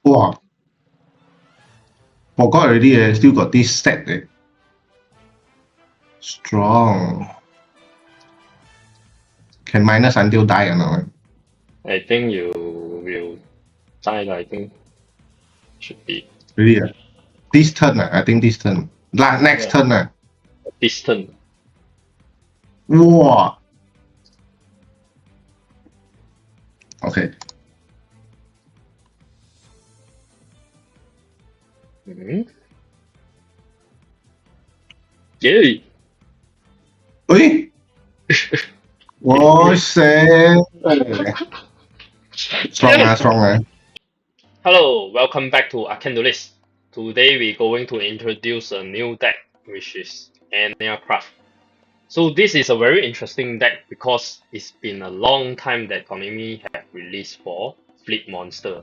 Wow, forgot already. Still got this stack. Strong. Can minus until die or not? I think you will die. I think should be Really? This turn, I think this turn. Next turn. this turn. Wow. Okay. Yay! Oi! Wow, shit. Strong. Hello, welcome back to Arcandolist. Today we're going to introduce a new deck, which is Enneacraft. So this is a very interesting deck because it's been a long time that Konami have released for Fleet Monster.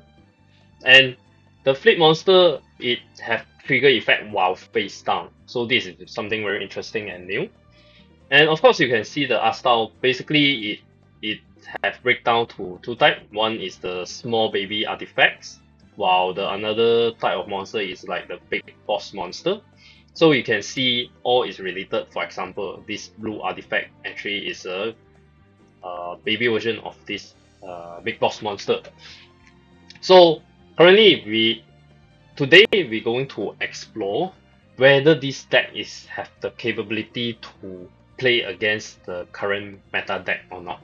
And the Fleet Monster, it have trigger effect while face down. So this is something very interesting and new. And of course you can see the art style. Basically it have breakdown to two types. One is the small baby artifacts, while the another type of monster is like the big boss monster. So you can see all is related. For example, this blue artifact actually is a baby version of this big boss monster. So currently today we're going to explore whether this deck have the capability to play against the current meta deck or not.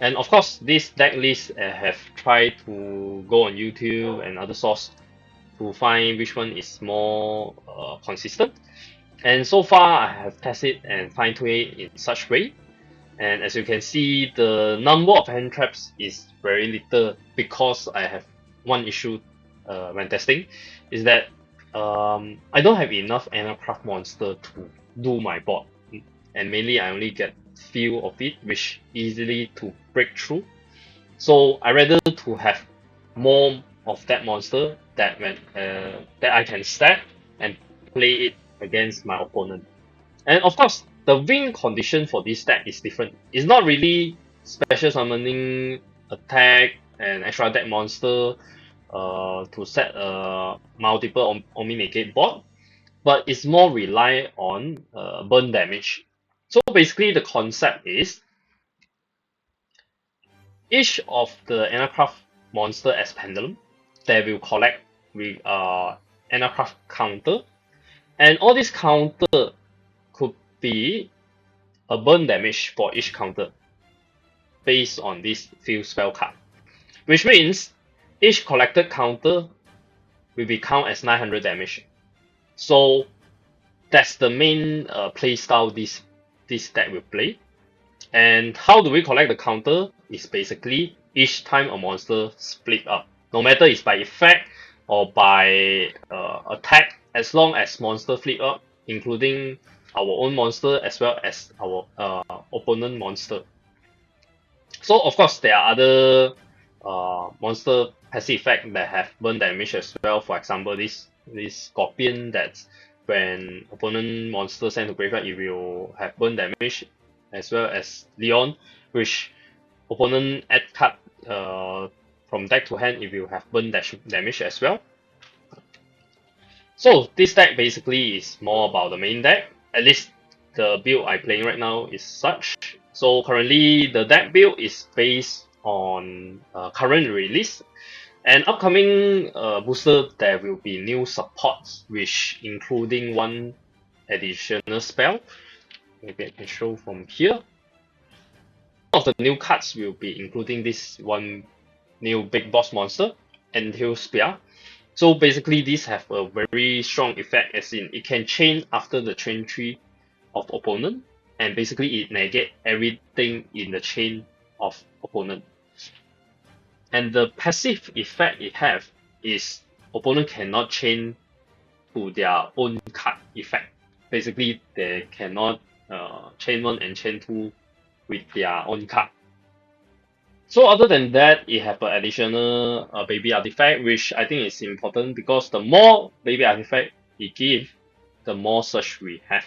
And of course, this deck list have tried to go on YouTube and other source to find which one is more consistent. And so far, I have tested and fine-tuned it in such way. And as you can see, the number of hand traps is very little because I have one issue when testing, is that I don't have enough Enneacraft monster to do my board, and mainly I only get few of it, which easily to break through. So I rather to have more of that monster that that I can stack and play it against my opponent. And of course, the win condition for this deck is different. It's not really special summoning, attack, and extra deck monster to set a multiple Omi negate board, but it's more rely on burn damage. So basically, the concept is each of the Enneacraft monster as pendulum, they will collect with Enneacraft counter, and all these counter could be a burn damage for each counter based on this field spell card, which means each collected counter will be count as 900 damage. So that's the main playstyle this deck will play. And how do we collect the counter? Is basically each time a monster split up, no matter it's by effect or by attack, as long as monster flip up, including our own monster as well as our opponent monster. So of course there are other monster passive effect that have burn damage as well. For example, this scorpion that when opponent monster sent to graveyard, it will have burn damage, as well as Leon, which opponent add card from deck to hand, it will have burn damage as well. So this deck basically is more about the main deck. At least the build I'm playing right now is such. So currently the deck build is based on current release. And upcoming booster, there will be new supports, which including one additional spell. Maybe I can show from here. One of the new cards will be including this one new big boss monster, Entail Spear. So basically, these have a very strong effect, as in it can chain after the chain tree of opponent, and basically it negate everything in the chain of opponent. And the passive effect it have is opponent cannot chain to their own card effect. Basically, they cannot chain 1 and chain 2 with their own card. So other than that, it have an additional baby artifact, which I think is important because the more baby artifact it give, the more search we have.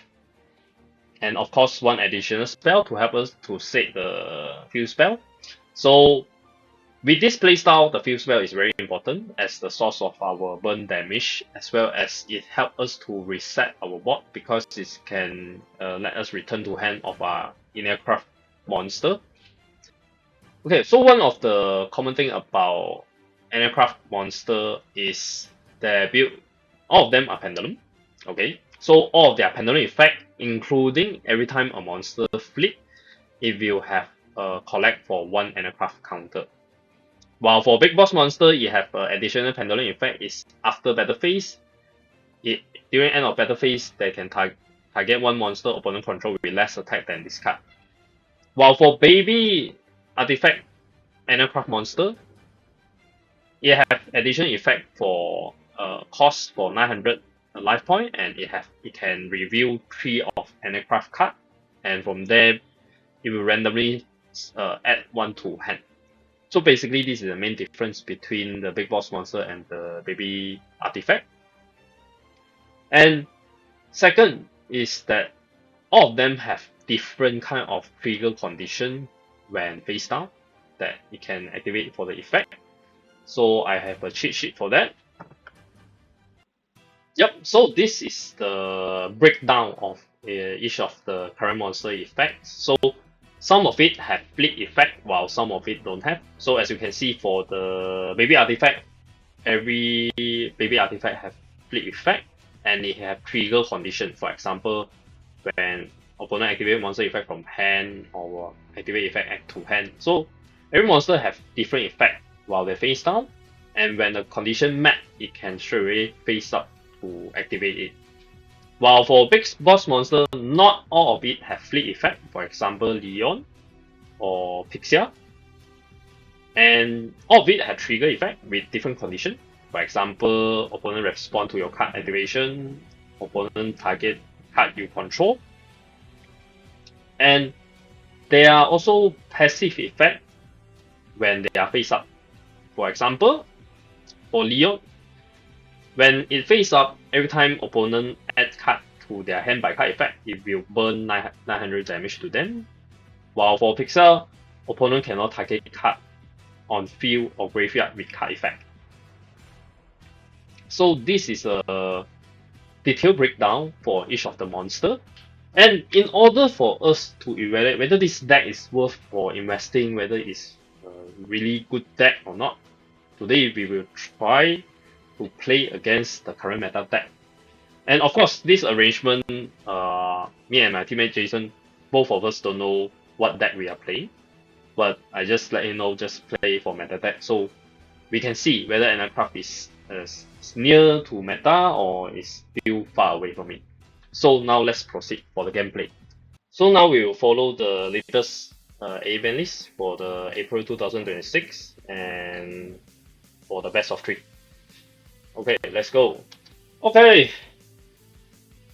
And of course, one additional spell to help us to set the field spell. So With this playstyle, the field spell is very important as the source of our burn damage, as well as it helps us to reset our board because it can let us return to hand of our Enneacraft monster. Okay, so one of the common thing about Enneacraft monster is their build. All of them are pendulum. Okay, so all of their pendulum effect, including every time a monster flip, it will have a collect for one Enneacraft counter. While for big boss monster, you have additional pendulum effect is after battle phase. During end of battle phase, they can target one monster opponent control with less attack than this card. While for baby artifact Enneacraft monster, it have additional effect for cost for 900 life point, and it can reveal 3 of Enneacraft card, and from there it will randomly add 1 to hand. So basically, this is the main difference between the big boss monster and the baby artifact. And second is that all of them have different kind of trigger condition when face down that it can activate for the effect. So I have a cheat sheet for that. Yep, so this is the breakdown of each of the current monster effects. So some of it have flip effect while some of it don't have. So as you can see for the baby artifact, every baby artifact have flip effect and it have trigger condition. For example, when opponent activate monster effect from hand or activate effect act to hand. So every monster have different effect while they face down, and when the condition met, it can straight away face up to activate it. While for big boss monster, not all of it have flip effect. For example, Leon or Pixia, and all of it have trigger effect with different condition. For example, opponent respond to your card activation, opponent target card you control, and there are also passive effect when they are face up. For example, for Leon, when it face up, every time opponent add card to their hand by card effect, it will burn 900 damage to them. While for Pixel, opponent cannot target card on field or graveyard with card effect. So this is a detailed breakdown for each of the monster. And in order for us to evaluate whether this deck is worth for investing, whether it's a really good deck or not, today we will try to play against the current meta deck. And of course, this arrangement, me and my teammate Jason, both of us don't know what deck we are playing. But I just let you know, just play for meta deck so we can see whether Enneacraft is near to meta or is still far away from it. So now let's proceed for the gameplay. So now we will follow the latest event list for the April 2026 and for the best of 3. Okay, let's go. Okay.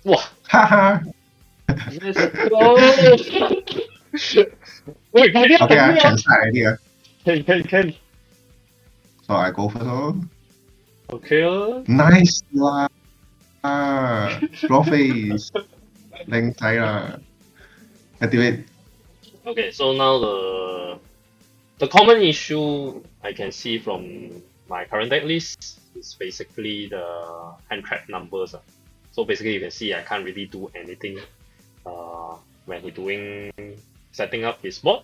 Wow. Haha. Let's go. Wait, Okay, I can start already. Can. So I go first. Okay. Nice lah. Draw face. 靚仔啦. Activate. Okay, so now the common issue I can see from my current deck list is basically the hand trap numbers. So basically you can see I can't really do anything when he doing setting up his board.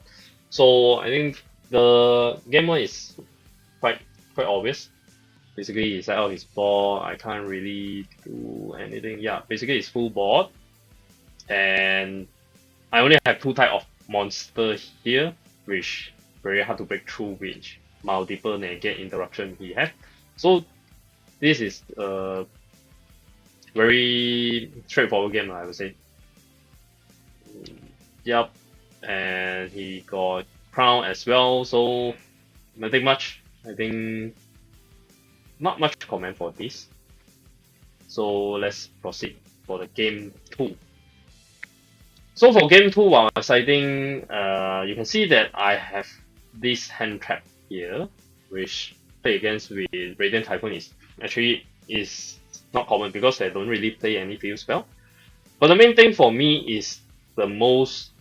So I think the game one is quite obvious. Basically he set out his board, I can't really do anything. Yeah, basically it's full board. And I only have 2 type of monster here, which very hard to break through, which multiple negate interruption he have. So this is a very straightforward game, I would say. Yep, and he got crown as well, so nothing much. I think not much comment for this. So let's proceed for the game 2. So for game 2, while deciding, you can see that I have this hand trap here, which play against with Radiant Typhoon is not common because they don't really play any field spell. But the main thing for me is the most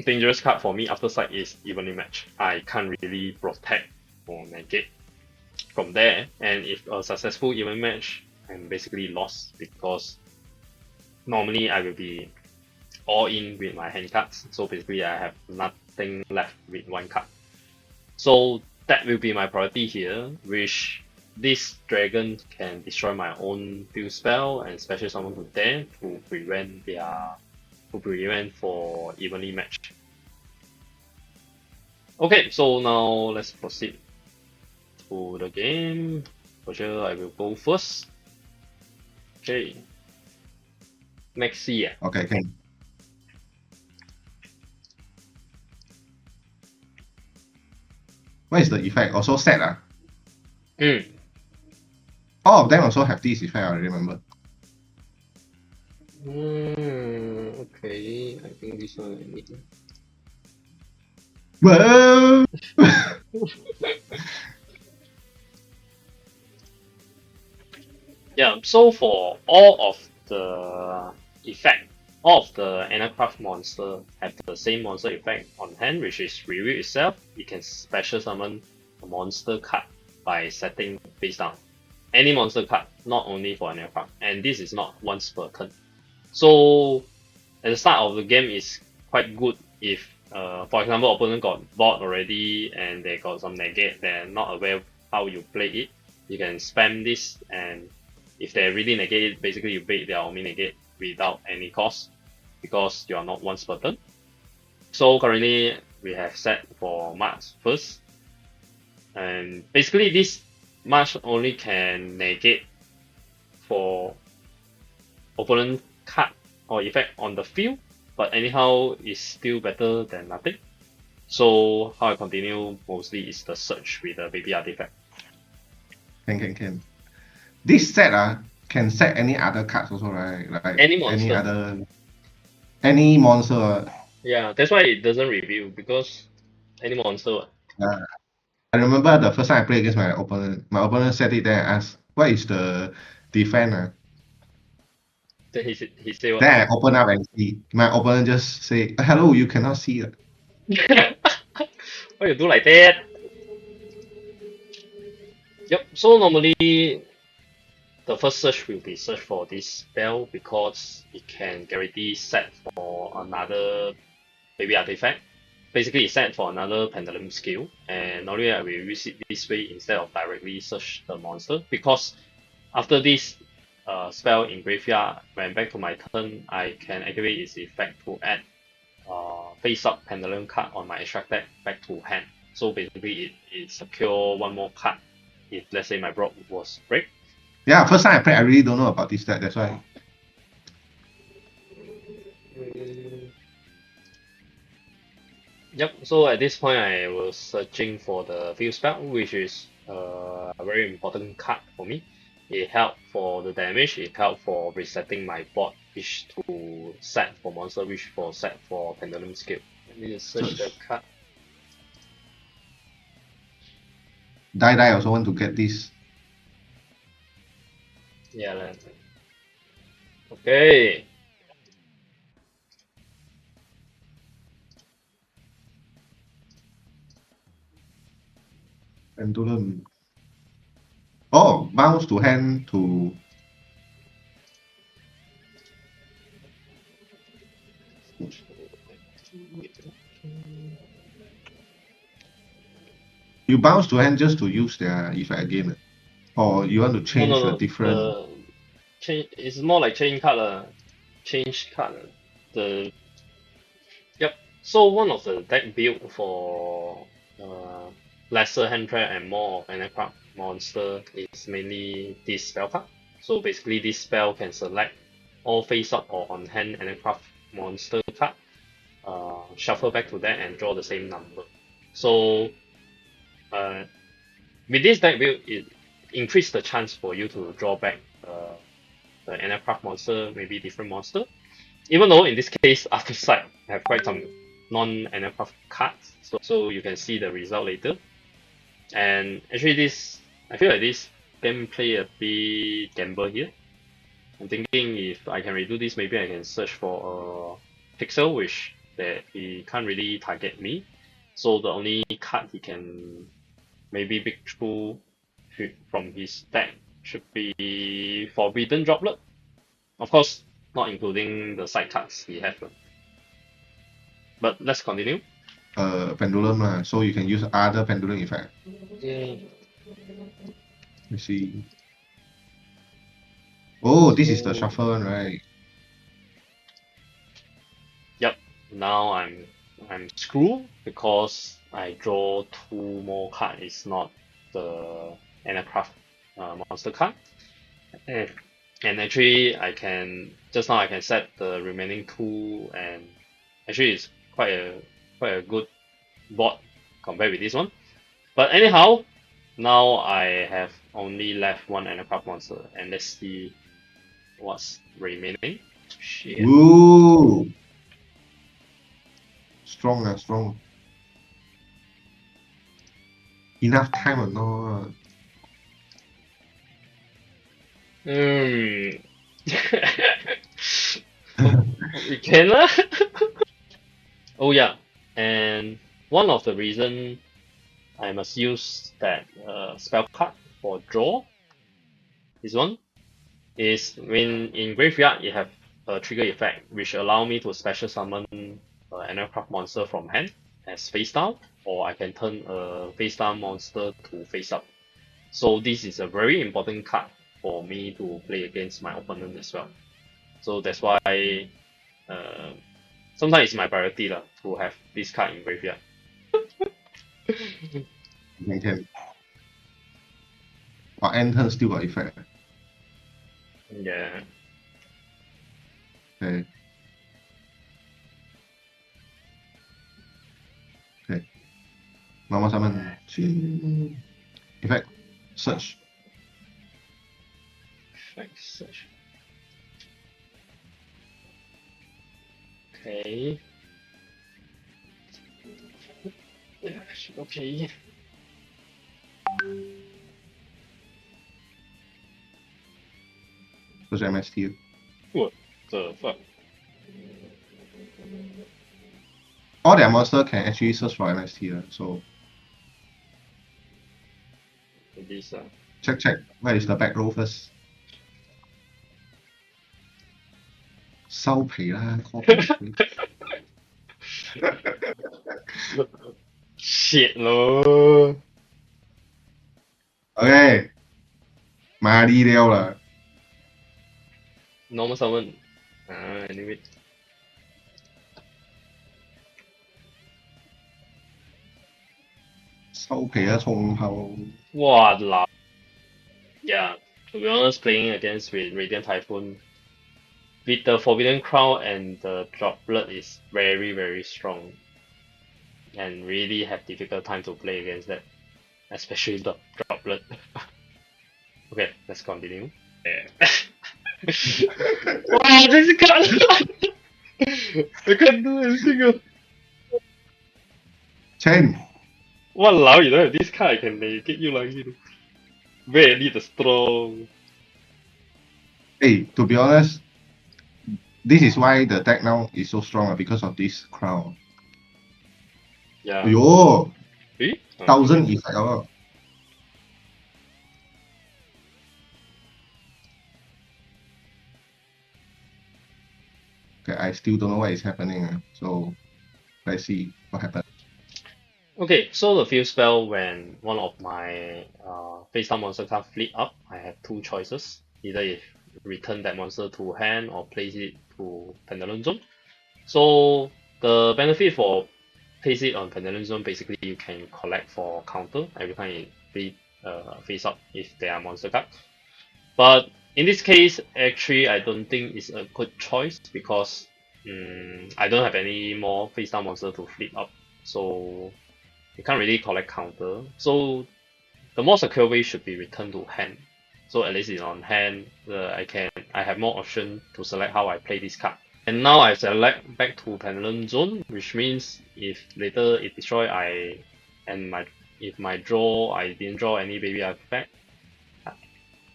dangerous card for me after sight is evenly match. I can't really protect or negate from there. And if a successful event match, I'm basically lost because normally I will be all in with my hand cards. So basically I have nothing left with one card. So that will be my priority here, which this dragon can destroy my own field spell and special summon to them to prevent for evenly match. Okay, so now let's proceed to the game. For sure, I will go first. Okay. Maxi. Okay, can. What is the effect? Also set All of them also have this effect, I remember. Okay, I think this one I need. Whoa! Yeah, so for all of the effect, all of the Enneacraft monster have the same monster effect on hand, which is reveal itself. You can special summon a monster card by setting face down. Any monster card, not only for Enneacraft, and this is not once per turn. So at the start of the game is quite good if, for example, opponent got board already and they got some negate, they're not aware of how you play it. You can spam this, and if they really negate it, basically you bait their Omi negate without any cost because you are not once per turn. So currently we have set for March 1st, and basically this March only can negate for opponent card or effect on the field, but anyhow is still better than nothing. So how I continue mostly is the search with the baby artifact. Can. This set can set any other cards also, right? Like Any monster. any monster. Yeah, that's why it doesn't reveal because any monster. I remember the first time I played against my opponent set it there and asked, what is the defense? Then he say what? Then I open up and see. My opponent just say, hello, you cannot see. Why you do like that? Yep, so normally the first search will be search for this spell because it can guarantee set for another baby artifact. Basically it's set for another pendulum skill, and normally I will use it this way instead of directly search the monster because after this spell in graveyard, when back to my turn, I can activate its effect to add face up pendulum card on my extract deck back to hand. So basically it secure one more card if let's say my block was break. Yeah, first time I played, I really don't know about this deck, that's why. Yep, so at this point I was searching for the field spell, which is a very important card for me. It helped for the damage, it helped for resetting my board, which to set for monster, which for set for pendulum skill. Let me just search the card. Die also want to get this. Yeah, okay. Pendulum. Oh, bounce to hand to. You bounce to hand just to use their effect again, or you want to change No. a different. Change. It's more like change card change card. Yep. So one of the deck build for lesser hand trap and more of Enneacraft monster is mainly this spell card. So basically this spell can select all face up or on hand Enneacraft monster card, shuffle back to that and draw the same number. So with this deck build, it increase the chance for you to draw back the Enneacraft monster, maybe different monster. Even though in this case, after sight, I have quite some non-Enneacraft cards, so you can see the result later. And actually I feel like this game play a bit gamble here. I'm thinking if I can redo this, maybe I can search for a pixel, which that he can't really target me. So the only card he can maybe breakthrough from his deck should be Forbidden Droplet. Of course, not including the side cards he has. But let's continue. Pendulum lah, so you can use other pendulum effect. Mm. Let's see. Oh, this is the shuffle one, right? Yep. Now I'm screwed because I draw two more cards. It's not the Enneacraft monster card. And actually I can just now I can set the remaining two, and actually it's quite a good board compared with this one. But anyhow, now I have only left one Enneacraft monster, and let's see what's remaining. Shit. Ooh! Strong ah, strong. Enough time or not? Hmm. We can lah. Oh yeah, and one of the reason I must use that spell card for draw, this one, is when in graveyard you have a trigger effect which allow me to special summon an aircraft monster from hand as face down, or I can turn a face down monster to face up. So this is a very important card for me to play against my opponent as well. So that's why uh, sometimes it's my priority lah, to have this card in graveyard. Can. But end turn still got effect. Yeah. Okay. Okay. Normal summon. Effect. Search. Effect search. Okay. Yeah, okay. Search MST. What the fuck? All their monster can actually search for MST, so This check. Where is the back row first? 收皮啦，call shit 咯。OK，麻利了啦。Normal summon. Anyway. 收皮啊，重炮。哇啦. Yeah, to be honest, playing against with Radiant Typhoon with the Forbidden Crown and the Droplet is very strong, and really have difficult time to play against that, especially the Droplet. Okay, let's continue. Yeah. Wow, this card! I can't do anything. 10. Walao, you don't have this card, I can negate you like you. Very the strong. Hey, to be honest, this is why the deck now is so strong because of this crown. Yeah. Yo, Eh? 1000 effect. Oh. Okay, I still don't know what is happening. So let's see what happens. Okay, so the field spell, when one of my face down monster card flip up, I have two choices. Either if return that monster to hand or place it to Pendulum Zone. So the benefit for place it on Pendulum Zone, basically you can collect for counter every time it face up if they are monster card. But in this case, actually I don't think it's a good choice because I don't have any more face down monster to flip up. So you can't really collect counter. So the more secure way should be return to hand. So at least it's on hand. I have more option to select how I play this card. And now I select back to Pendulum Zone, which means if later it destroy if my draw I didn't draw any baby artifact,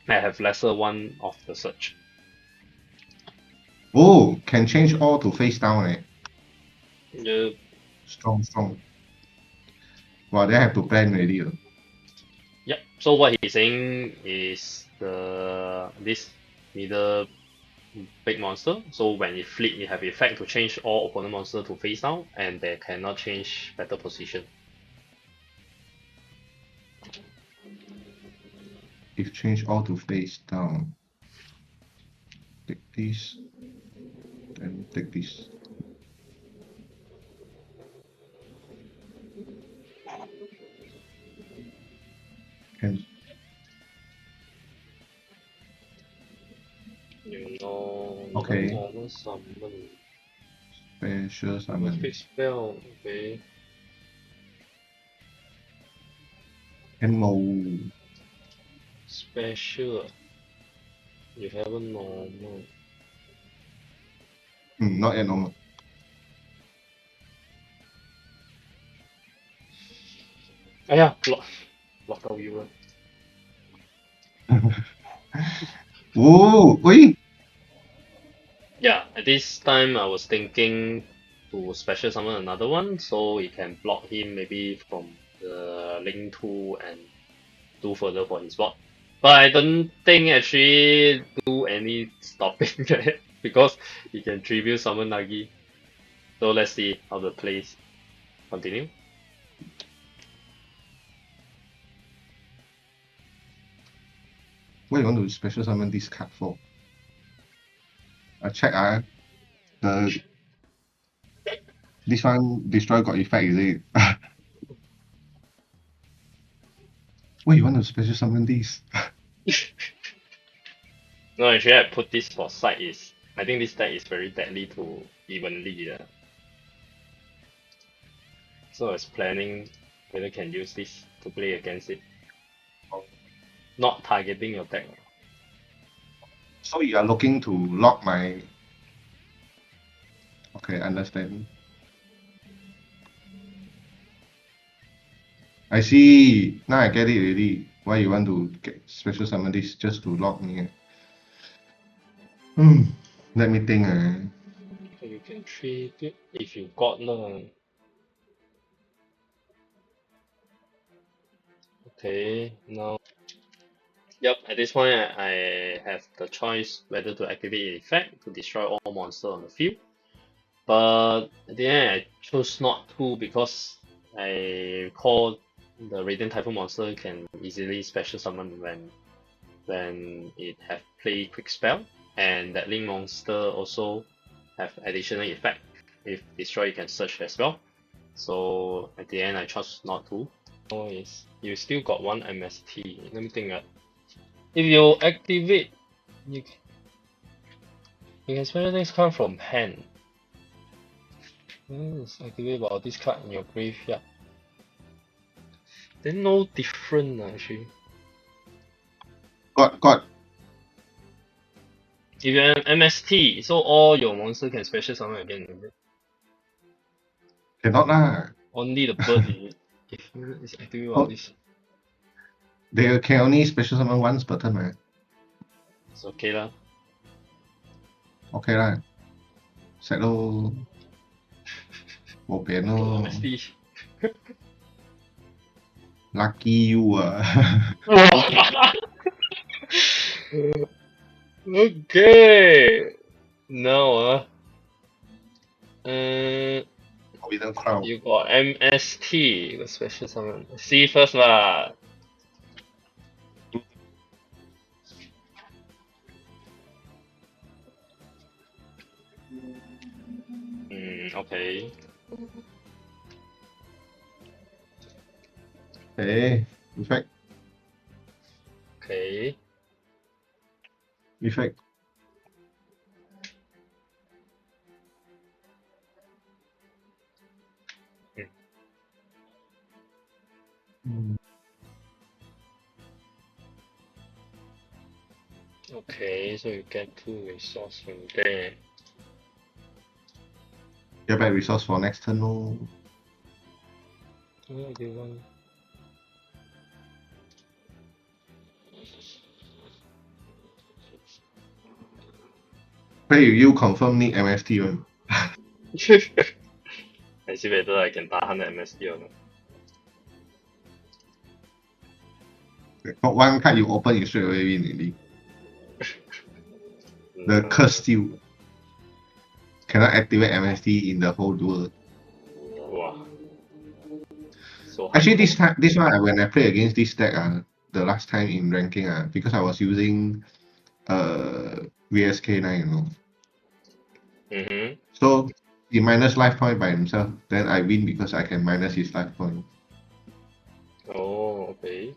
I have lesser one of the search. Oh, can change all to face down. Yeah. Strong. Well, they have to plan already. So what he's saying is this middle big monster. So when it flip, it have effect to change all opponent monster to face down, and they cannot change battle position. If change all to face down, take this, then take this. Can You know, Okay. normal summon. special summon. Quick spell, okay. Can move. Special. You have a normal. Not yet normal. Yeah, block out you. Whoa, wait. Yeah, at this time I was thinking to special summon another one so it can block him maybe from the link 2 and do further for his block. But I don't think actually do any stopping because he can tribute summon Nagi. So let's see how the plays continue. What you want to special summon this card for? I check the this one destroy got effect, is it? What you want to special summon this? No, actually I put this for side is I think this deck is very deadly to evenly. So I was planning whether can use this to play against it. Not targeting your deck. So you are looking to lock my... Okay, understand. I see. Now I get it already. Why you want to get special summon this just to lock me? Let me think. You can tribute if you got lah. Okay, now. Yep, at this point I have the choice whether to activate effect to destroy all monsters on the field. But at the end I chose not to because I recall the Radiant Typhoon monster can easily special summon when it have play quick spell, and that link monster also have additional effect. If destroy you can search as well. So at the end I chose not to. Oh yes, you still got one MST. Let me think. If you activate, you can special this card from hand. Yes, activate about this card in your graveyard. Then no different actually. Got. If you have MST, so all your monster can special summon again, is it? Cannot lah. Only the bird is it? If it's activate about this. They can only special summon once per turn, man. It's okay lah. Okay lah. Set lor. Bo pian lor. MST. Lucky you Okay. Now Forbidden Crown. you got MST, you got special summon. See first lah. Okay. Okay. Effect. Okay. Effect. Okay, so you get 2 resource from there. Get back resource for next turn lor. What do you want? Hey, you confirm need MST one. I see whether I can tahan the MST or not. Got one card you open, you straight away win already. The curse steel. Cannot activate MST in the whole duel. Wow. So Actually, this one when I play against this deck, the last time in ranking, because I was using VSK9, you know. Mm-hmm. So he minus life point by himself. Then I win because I can minus his life point. Oh, okay.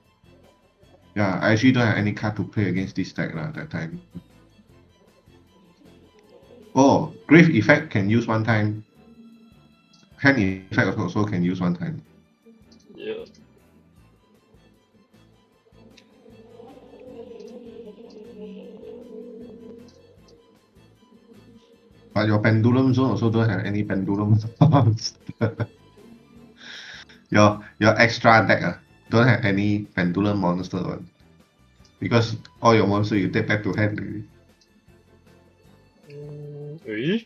Yeah, I actually don't have any card to play against this deck at that time. Oh, Grave Effect can use one time. Hand Effect also can use one time. Yeah. But your Pendulum Zone also don't have any Pendulum Zones. your extra deck don't have any Pendulum monster one. Because all your monster you take back to hand already. Eh?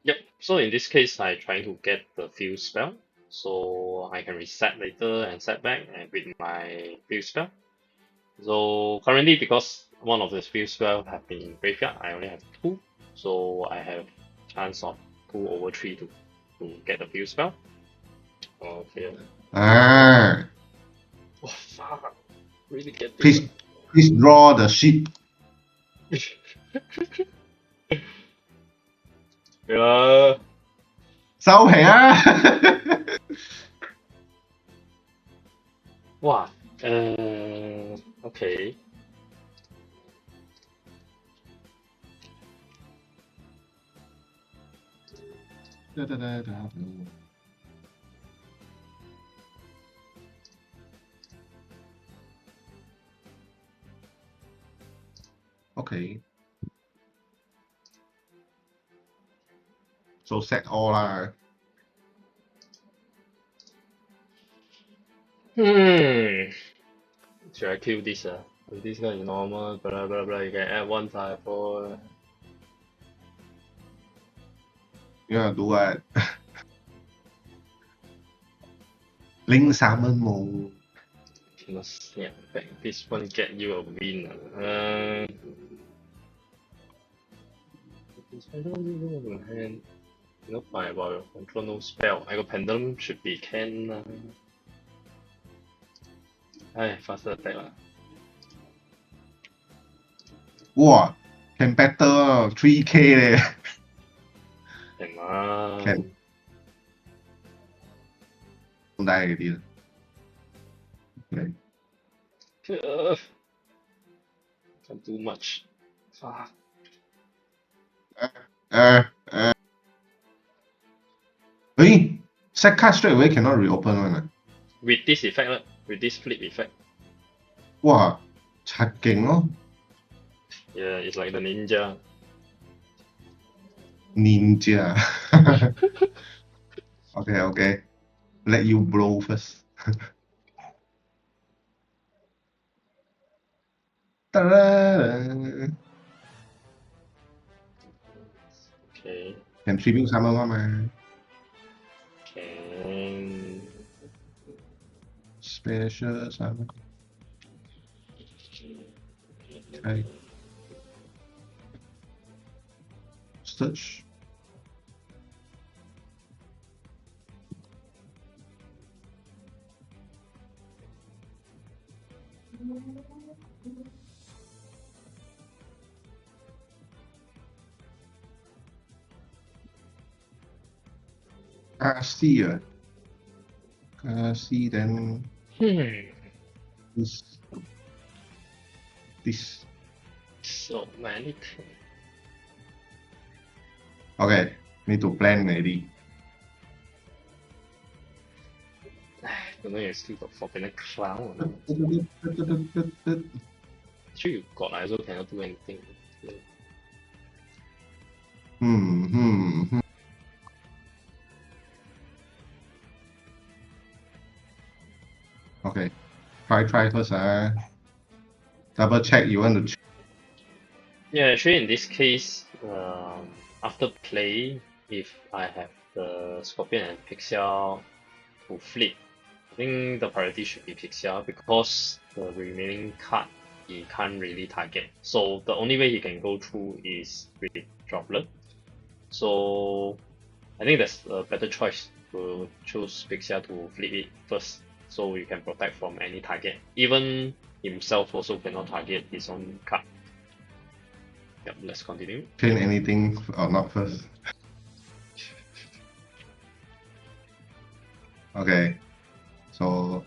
Yep. So in this case, I trying to get the field spell, so I can reset later and set back and with my field spell. So currently, because one of the field spell have been in graveyard, I only have two, so I have chance of 2/3 to get the field spell. Okay. Ah, Oh fuck! Really get please, it. please draw the sheep. Yeah. 收皮啊！哇，OK，OK， so set all 啦。should I kill this? If this guy is normal, blah blah blah, you can add one type for. You wanna do what? Link summon mo. Cannot snap back. This one get you a win. I don't really have a hand. Not by about your control no spell. I got pendulum should be can. Faster attack lah. 哇 can battle 3K 咧 Can lah. Can. 唔大嗰啲啦。Can't do much. Fuck. 誒 set card straight away cannot reopen one With this effect lah, with this flip effect. 哇，柒勁咯 Yeah, it's like the ninja. Ninja. Okay. Let you blow first. Ta-da! Okay. Can tripping summon one mà. Can. Special summon. Okay. Search. See see then this. So many things. Okay, need to plan already. Don't know you still got Forbidden Clown. Actually, you got, I also cannot do anything. Okay, try first. Double check you want to. Yeah, actually, in this case, after play, if I have the Scorpion and Pixel to flip think the priority should be Pixia because the remaining card he can't really target. So the only way he can go through is with Droplet. So I think that's a better choice to choose Pixia to flip it first, so you can protect from any target. Even himself also cannot target his own card. Yep, let's continue. Chain anything or not first? Okay, so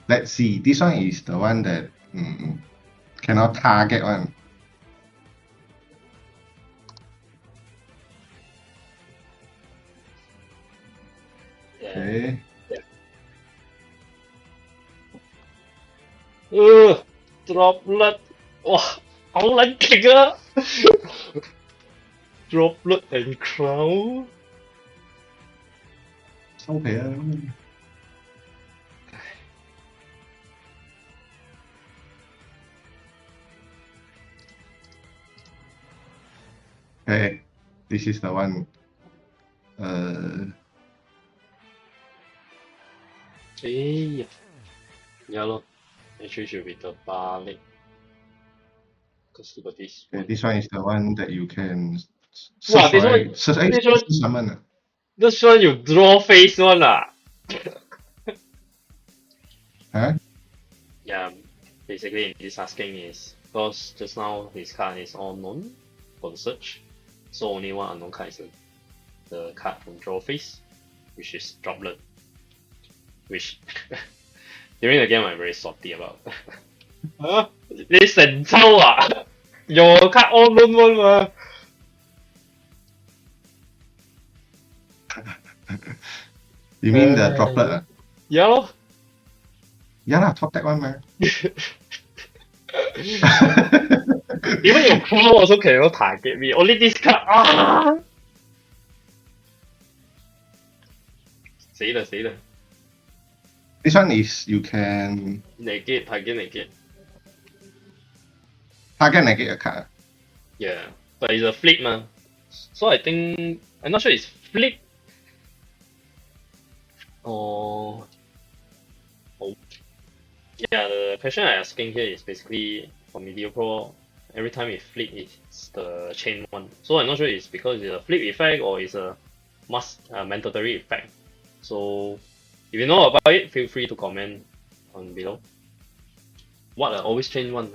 let's see. This one is the one that cannot target one. Okay. Droplet. 哇，好撚勁啊！Droplet and Crown。收皮啦。Okay, this is the one. Yeah, lor. Actually, should be the Balik. Because look at this. Okay, this one is the one that you can Wow, search this for one, this one, summon. this one you draw face one ah. Huh? Yeah, basically this asking is because just now his card is all known for the search, so only one unknown card is the card from draw face, which is Droplet. Which during the game I'm very salty about. Huh? This is ah. Your card all known one ma. You mean the droplet? Yeah lor. Yeah lah, top deck one man. Even your crown also cannot target me. Only this card. Ah! 死啦死啦 This one is you can negate negate. target negate a card. Yeah, but it's a flip man. So I think I'm not sure it's flip or yeah. The question I'm asking here is basically for Media Pro. Every time it flip, it's the chain one. So I'm not sure it's because it's a flip effect or it's a mandatory effect. So if you know about it, feel free to comment on below. What always change one?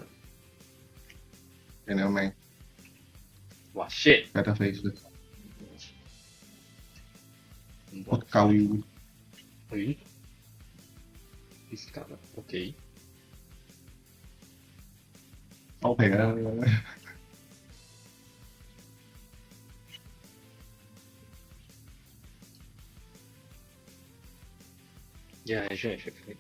You know man. Wow, shit. Better face. What cow you? This card, okay. 收皮啦。Yeah, I should flip.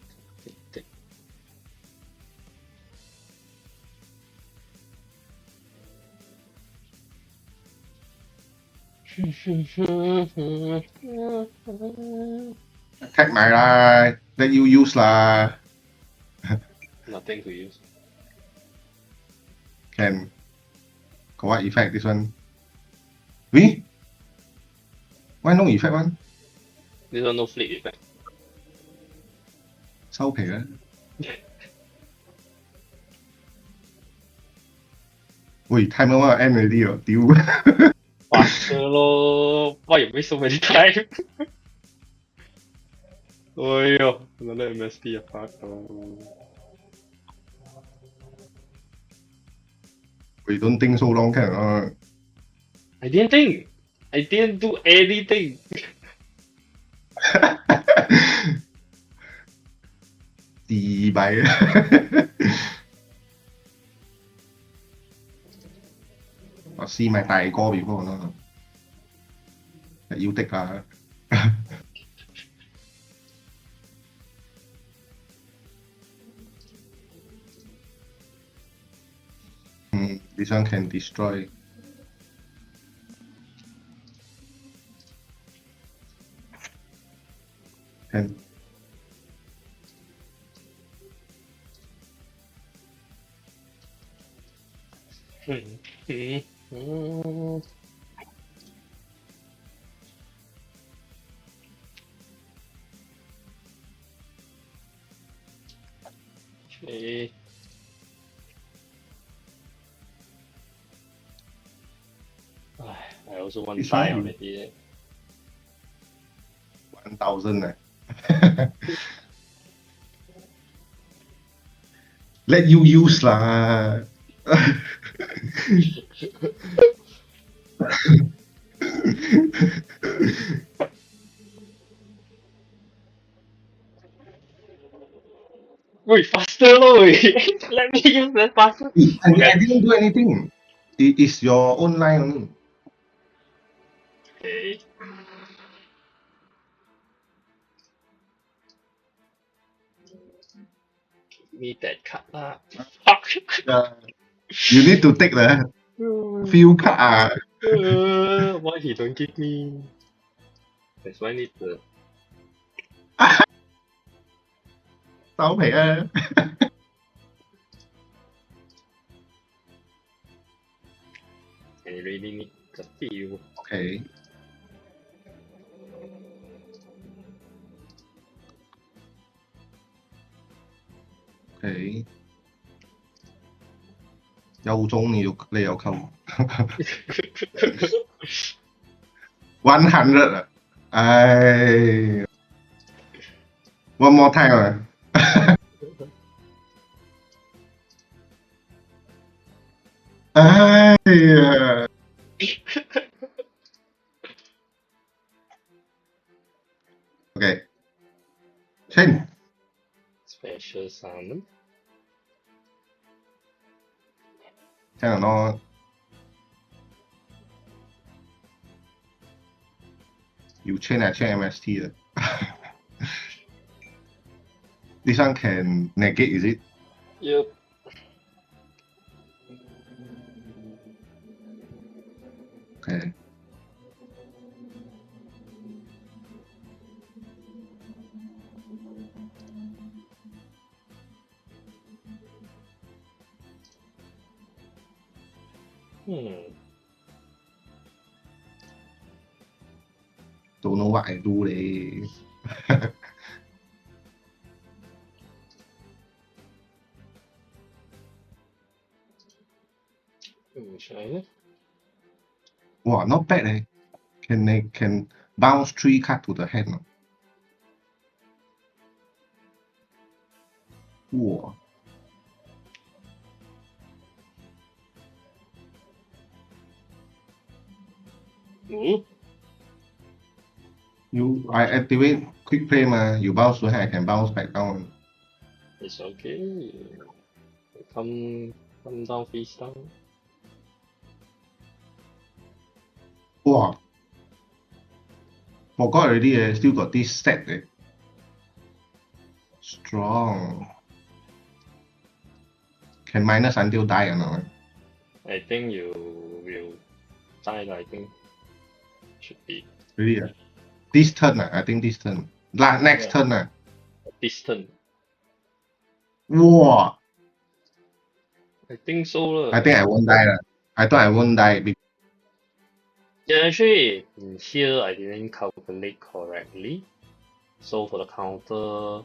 Attack 埋啦，let you use 啦。Nothing to use. Can. Got what effect this one? We? Why no effect one? This one no flip effect. 收皮啦。喂，timer 1 end already 喎，屌！ Faster lor. Why you waste so many time? Oh yeah, another MSP apart. We don't think so long can I didn't think. I didn't do anything. 自閉啊！我試埋大哥 before 咯，要的啊！this one can destroy. Can. also want This to die one? already. 1,000 Let you use lah. Wait, faster咯, wait. Let me use that faster. I didn't do anything. It is your own line only. Okay. Give me that card lah. Fuck. You need to take the few card. Why he don't give me? That's why I need the. Sao皮啊 I really need the few. Okay. Okay. 休中你有扣 100 啊！唉 ，one more time 啊！哎呀 ，OK， change Special summon. 聽人咯。要 change 啊 change MST 啊。This one can negate, is it? Yep. Okay. Don't know what I do leh. China. Wow, not bad eh. Can bounce 3 card to the hand. Wow. I activate quick play ma. You bounce to hand, I can bounce back down. It's okay. Come down, face down. Wow. Forgot already eh. Still got this set eh. Strong. Can minus until die or not? I think you will die. I think should be Really? This turn I think this turn. Next turn this turn. Wow. I think so. I think I won't die. I thought I won't die. Yeah, actually, in here I didn't calculate correctly. So for the counter,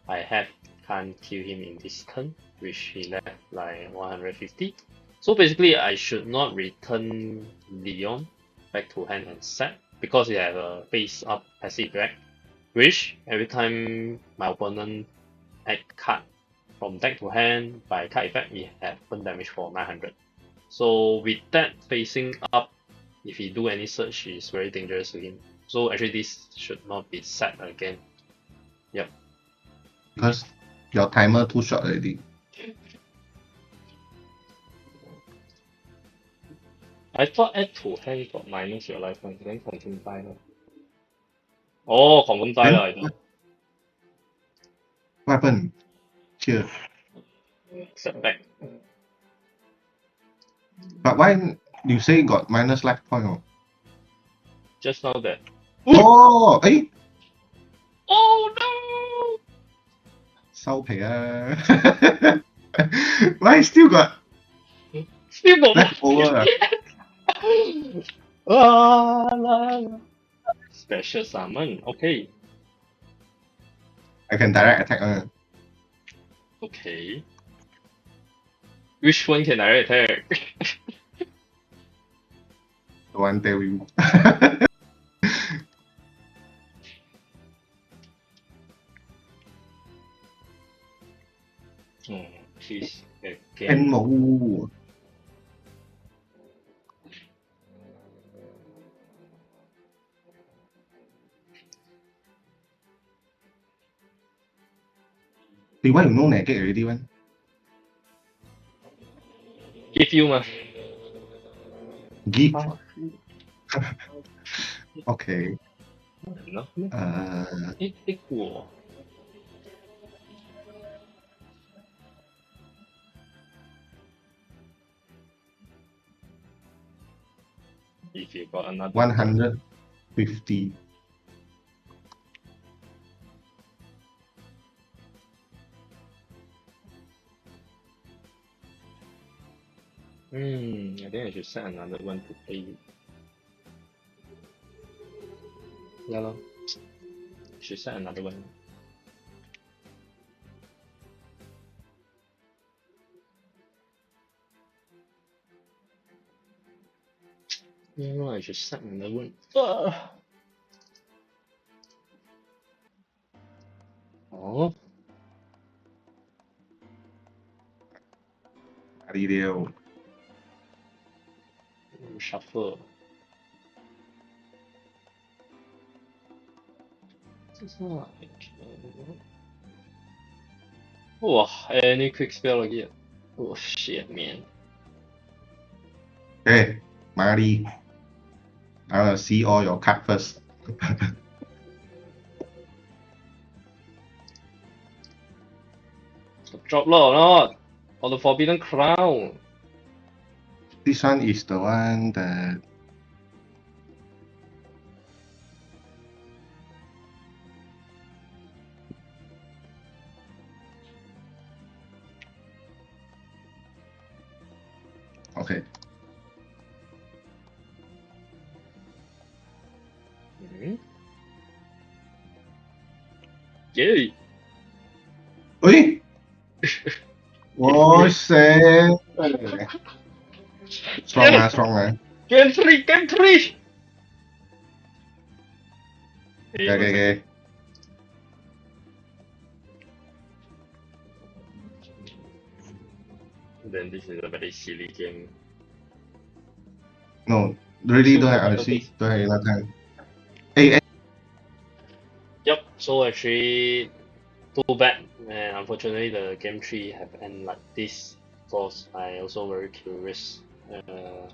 I can't kill him in this turn, which he left like 150. So basically, I should not return Leon back to hand and set because he have a face up passive deck, which every time my opponent add card from deck to hand by card effect, he have burn damage for 900. So with that facing up, if he do any search, it's very dangerous to him. So actually, this should not be set again. Yep. Because your timer too short already. I thought add to hand got minus your lifeline, then confirm die lah. Oh, confirm die lah, I know. What happened? Here. Setback. But why you say got minus life point? Oh, Just now that. oh eh? Oh no! 收皮啊 Why still got Still got leftover? Special summon, okay. I can direct attack. Okay. Which one can I attack? Don't want tell you. Please. Okay. And more. Thì why you know naked already one? Give you ma. Give. Okay. Enough. Cool. If you got another 150. I think I should set another one to play. Yeah, lor. Should set another one. Yeah, lor, I should set another one. Oh, Ariel. shuffle. Oh, any quick spell again. Oh shit, man. Hey, Mari. I want to see all your card first. Drop low or not? Or the Forbidden Crown? This one is the one that. Okay. Yay! Ui! Ôi xe. Strong ah, strong ah. Game 3! Game 3! Hey, Okay. Then this is a very silly game. No, really So, don't have, okay. honestly, don't have enough time. Hey, Yep, so actually, too bad, and unfortunately the game 3 have ended like this, because I also very curious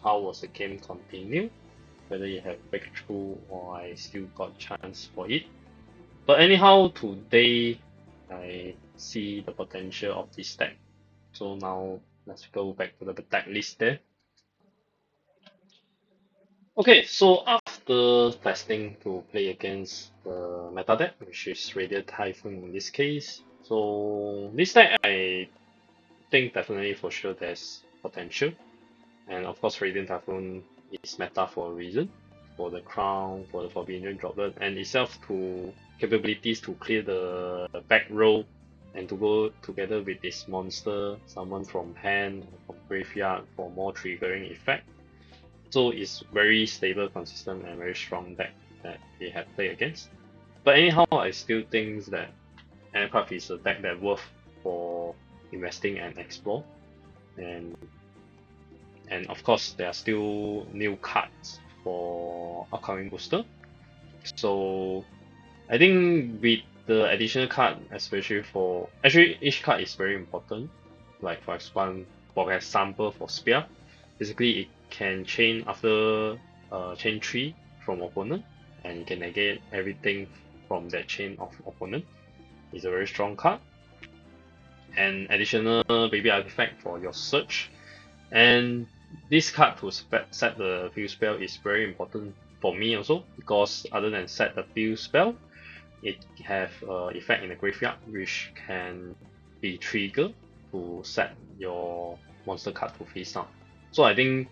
how was the game continue, whether you have breakthrough or I still got chance for it. But anyhow, today I see the potential of this deck. So now let's go back to the deck list there. Okay, so after testing to play against the meta deck, which is Radiant Typhoon in this case, so this deck I think definitely for sure there's potential. And of course Radiant Typhoon is meta for a reason. For the crown, for the Forbidden Droplet, and itself to capabilities to clear the back row and to go together with this monster, summon from hand or from graveyard for more triggering effect. So it's very stable, consistent, and very strong deck that they have played against. But anyhow, I still think that Enneacraft is a deck that worth for investing and explore. And of course, there are still new cards for upcoming booster. So I think with the additional card, especially for actually each card is very important. Like for example, for Spear, basically it can chain after chain 3 from opponent, and you can negate everything from that chain of opponent. It's a very strong card. And additional baby artifact for your search. And this card to set the field spell is very important for me also, because other than set the field spell, it have effect in the graveyard which can be triggered to set your monster card to face down. So I think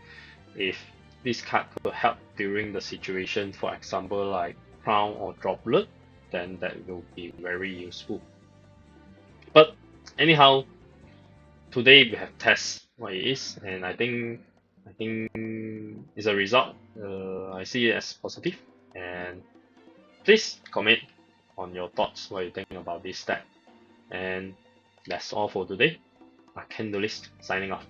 if this card could help during the situation, for example like crown or droplet, then that will be very useful. But anyhow, today we have test what it is, and I think I I think it's a result. I see it as positive, and please comment on your thoughts, what you think about this deck. And that's all for today. Arcandolist signing off.